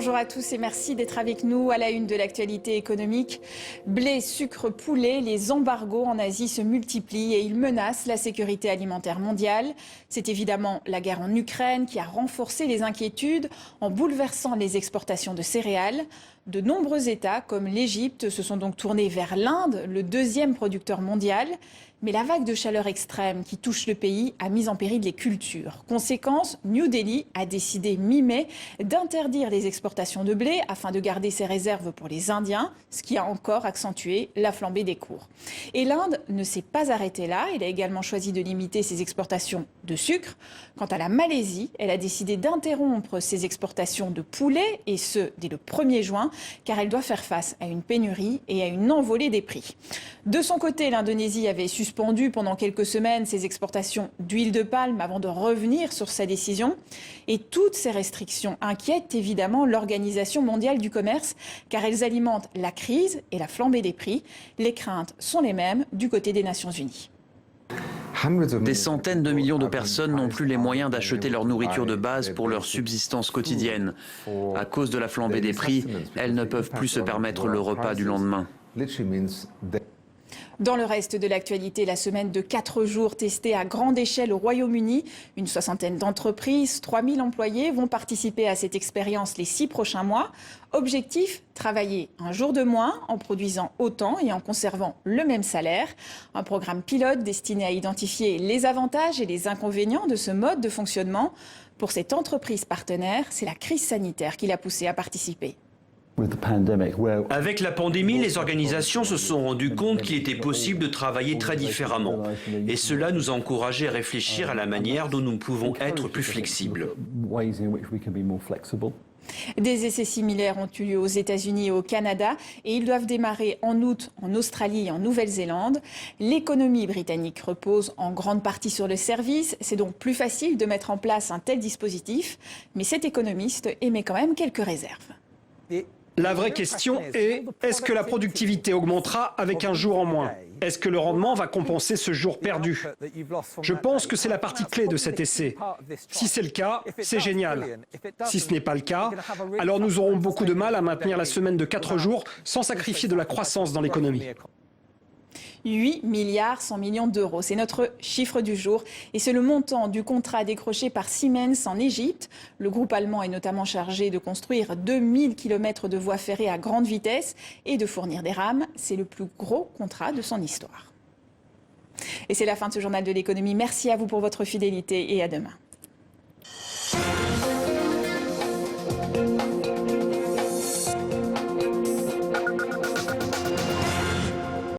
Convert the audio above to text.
Bonjour à tous et merci d'être avec nous à la une de l'actualité économique. Blé, sucre, poulet, les embargos en Asie se multiplient et ils menacent la sécurité alimentaire mondiale. C'est évidemment la guerre en Ukraine qui a renforcé les inquiétudes en bouleversant les exportations de céréales. De nombreux États, comme l'Égypte, se sont donc tournés vers l'Inde, le deuxième producteur mondial. Mais la vague de chaleur extrême qui touche le pays a mis en péril les cultures. Conséquence, New Delhi a décidé mi-mai d'interdire les exportations de blé afin de garder ses réserves pour les Indiens, ce qui a encore accentué la flambée des cours. Et l'Inde ne s'est pas arrêtée là. Elle a également choisi de limiter ses exportations de sucre. Quant à la Malaisie, elle a décidé d'interrompre ses exportations de poulet, et ce, dès le 1er juin, car elle doit faire face à une pénurie et à une envolée des prix. De son côté, l'Indonésie avait suspendu pendant quelques semaines ses exportations d'huile de palme avant de revenir sur sa décision. Et toutes ces restrictions inquiètent évidemment l'Organisation mondiale du commerce, car elles alimentent la crise et la flambée des prix. Les craintes sont les mêmes du côté des Nations Unies. Des centaines de millions de personnes n'ont plus les moyens d'acheter leur nourriture de base pour leur subsistance quotidienne. À cause de la flambée des prix, elles ne peuvent plus se permettre le repas du lendemain. Dans le reste de l'actualité, la semaine de 4 jours testée à grande échelle au Royaume-Uni. Une soixantaine d'entreprises, 3000 employés vont participer à cette expérience les 6 prochains mois. Objectif, travailler un jour de moins en produisant autant et en conservant le même salaire. Un programme pilote destiné à identifier les avantages et les inconvénients de ce mode de fonctionnement. Pour cette entreprise partenaire, c'est la crise sanitaire qui l'a poussée à participer. Avec la pandémie, les organisations se sont rendues compte qu'il était possible de travailler très différemment. Et cela nous a encouragés à réfléchir à la manière dont nous pouvons être plus flexibles. Des essais similaires ont eu lieu aux États-Unis et au Canada et ils doivent démarrer en août en Australie et en Nouvelle-Zélande. L'économie britannique repose en grande partie sur le service. C'est donc plus facile de mettre en place un tel dispositif. Mais cet économiste émet quand même quelques réserves. La vraie question est-ce que la productivité augmentera avec un jour en moins? Est-ce que le rendement va compenser ce jour perdu? Je pense que c'est la partie clé de cet essai. Si c'est le cas, c'est génial. Si ce n'est pas le cas, alors nous aurons beaucoup de mal à maintenir la semaine de 4 jours sans sacrifier de la croissance dans l'économie. 8 milliards 100 millions d'euros. C'est notre chiffre du jour et c'est le montant du contrat décroché par Siemens en Égypte. Le groupe allemand est notamment chargé de construire 2000 km de voies ferrées à grande vitesse et de fournir des rames. C'est le plus gros contrat de son histoire. Et c'est la fin de ce journal de l'économie. Merci à vous pour votre fidélité et à demain.